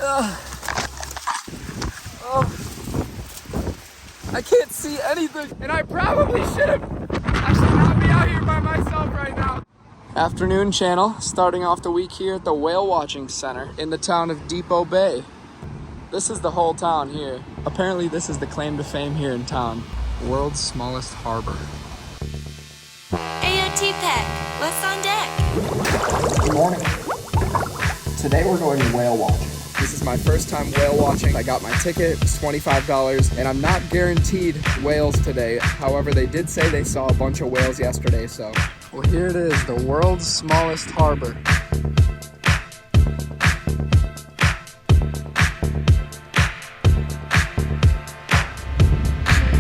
Oh, I can't see anything, and I probably should have. I should not be out here by myself right now. Afternoon channel, starting off the week here at the Whale Watching Center in the town of Depot Bay. This is the whole town here. Apparently this is the claim to fame here in town. World's smallest harbor. AOT Pack, what's on deck? Good morning. Today we're going whale watching. This is my first time whale watching. I got my ticket, it's $25, and I'm not guaranteed whales today. However, they did say they saw a bunch of whales yesterday, so. Well, here it is, the world's smallest harbor.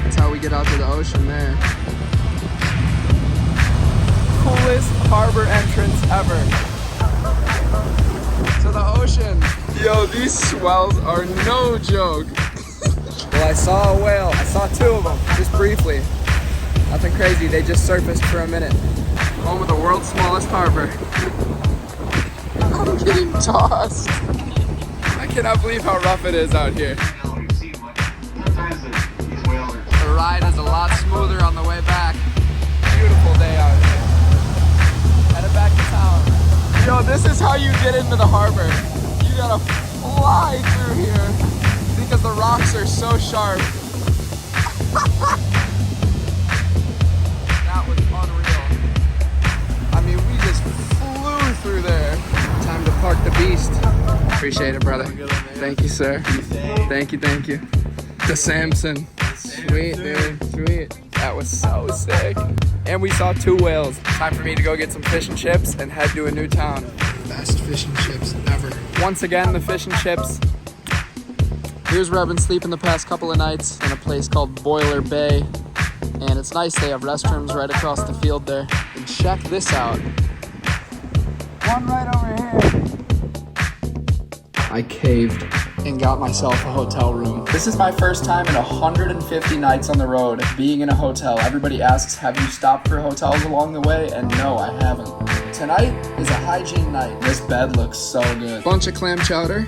That's how we get out to the ocean there. Coolest harbor entrance ever. To the ocean. Yo, these swells are no joke. Well, I saw a whale. I saw two of them, just briefly. Nothing crazy, they just surfaced for a minute. Home of the world's smallest harbor. I'm getting tossed. I cannot believe how rough it is out here. The ride is a lot smoother on the way back. Beautiful day out here. Headed back to town. Yo, this is how you get into the harbor. You gotta fly through here because the rocks are so sharp. That was unreal. I mean, we just flew through there. Time to park the beast. Appreciate it, brother. Thank you, sir. Thank you, thank you. The Samson. Sweet, dude. Sweet. That was so sick. And we saw two whales. Time for me to go get some fish and chips and head to a new town. Best fish and chips ever. Once again, the fish and chips. Here's where I've been sleeping the past couple of nights, in a place called Boiler Bay. And it's nice, they have restrooms right across the field there. And check this out. One right over here. I caved and got myself a hotel room. This is my first time in 150 nights on the road being in a hotel. Everybody asks, have you stopped for hotels along the way? And no, I haven't. Tonight is a hygiene night. This bed looks so good. Bunch of clam chowder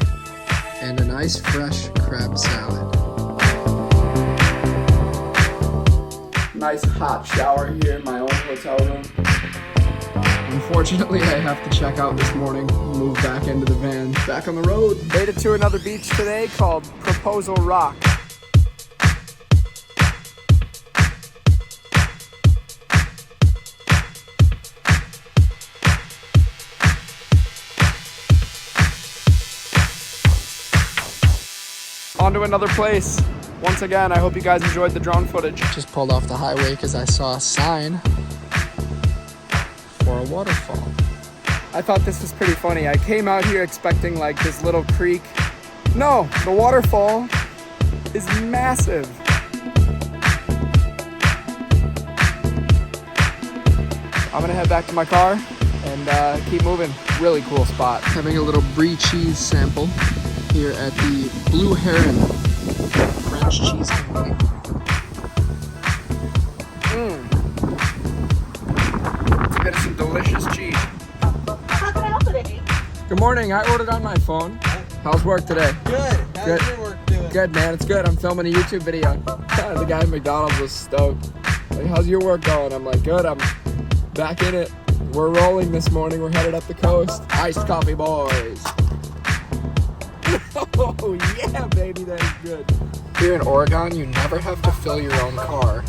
and a nice fresh crab salad. Nice hot shower here in my own hotel room. Unfortunately, I have to check out this morning, move back into the van. Back on the road. Made it to another beach today called Proposal Rock. On to another place. Once again, I hope you guys enjoyed the drone footage. Just pulled off the highway because I saw a sign for a waterfall. I thought this was pretty funny. I came out here expecting like this little creek. No, the waterfall is massive. I'm gonna head back to my car and keep moving. Really cool spot. Having a little brie cheese sample here at the Blue Heron French cheese company. Get some delicious cheese. How can I help today? Good morning. I ordered on my phone. How's work today? Good. How's your work doing? Good, man. It's good. I'm filming a YouTube video. The guy at McDonald's was stoked. Like, how's your work going? I'm like, good. I'm back in it. We're rolling this morning. We're headed up the coast. Iced coffee, boys. Oh, yeah, baby. That is good. Here in Oregon, you never have to fill your own car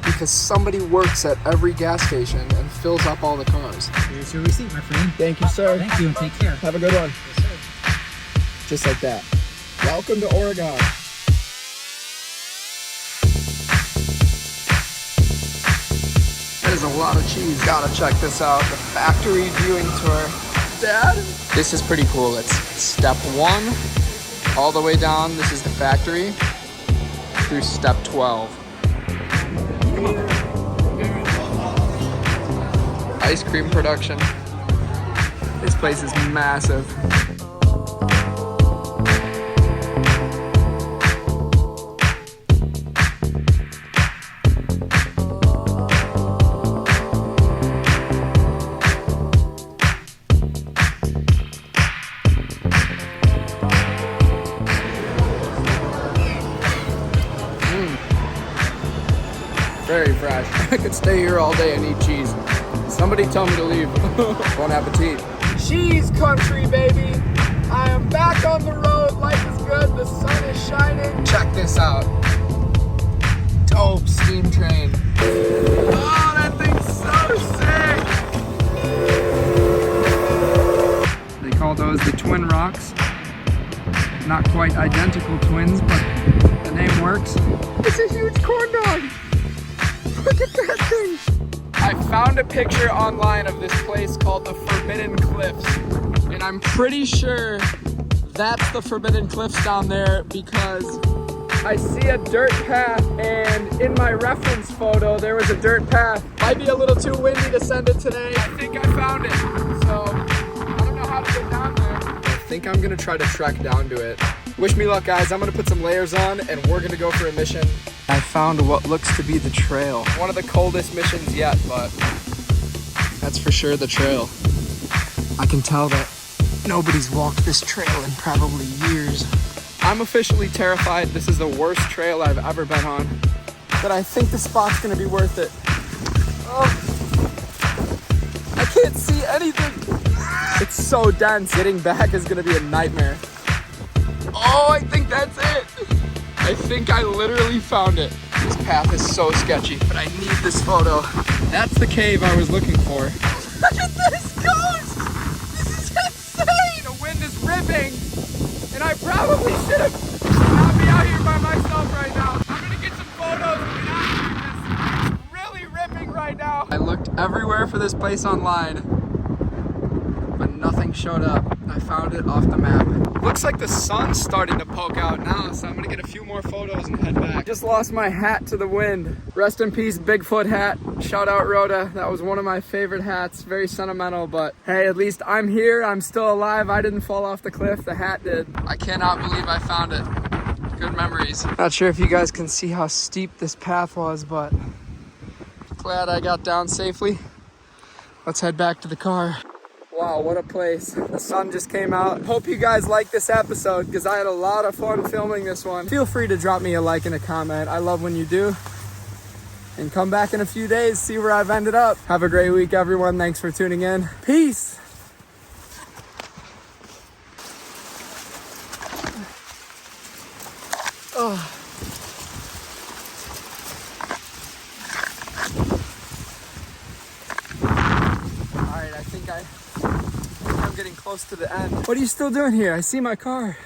because somebody works at every gas station and fills up all the cars. Here's your receipt, my friend. Thank you, sir. Thank you, and take care. Have a good one. Yes, sir. Just like that. Welcome to Oregon. That is a lot of cheese. Gotta check this out. The factory viewing tour. Dad? This is pretty cool. It's step 1 all the way down. This is the factory through step 12. Ice cream production. This place is massive. Very fresh. I could stay here all day and eat cheese. Somebody tell me to leave. Bon appetit. Cheese country, baby. I am back on the road. Life is good. The sun is shining. Check this out. Dope steam train. Oh, that thing's so sick. They call those the Twin Rocks. Not quite identical twins, but the name works. It's a huge corn dog. Look at that thing. I found a picture online of this place called the Forbidden Cliffs, and I'm pretty sure that's the Forbidden Cliffs down there because I see a dirt path, and in my reference photo there was a dirt path. Might be a little too windy to send it today. I think I found it, so I don't know how to get down there. I think I'm gonna try to trek down to it. Wish me luck, guys. I'm gonna put some layers on and we're gonna go for a mission. I found what looks to be the trail. One of the coldest missions yet, but that's for sure the trail. I can tell that nobody's walked this trail in probably years. I'm officially terrified. This is the worst trail I've ever been on, but I think the spot's gonna be worth it. Oh, I can't see anything. It's so dense. Getting back is gonna be a nightmare. Oh, I think that's it. I think I literally found it. This path is so sketchy, but I need this photo. That's the cave I was looking for. Look at this ghost! This is insane! The wind is ripping, and I probably should have not be out here by myself right now. I'm gonna get some photos and get out of here because it's really ripping right now. I looked everywhere for this place online, but nothing showed up. I found it off the map. Looks like the sun's starting to poke out now, so I'm gonna get a few more photos and head back. Just lost my hat to the wind. Rest in peace, Bigfoot hat. Shout out Rhoda. That was one of my favorite hats. Very sentimental, but hey, at least I'm here. I'm still alive. I didn't fall off the cliff. The hat did. I cannot believe I found it. Good memories. Not sure if you guys can see how steep this path was, but glad I got down safely. Let's head back to the car. Wow, what a place. The sun just came out. Hope you guys like this episode because I had a lot of fun filming this one. Feel free to drop me a like and a comment. I love when you do. And come back in a few days, see where I've ended up. Have a great week, everyone. Thanks for tuning in. Peace. Oh. I'm getting close to the end. What are you still doing here? I see my car.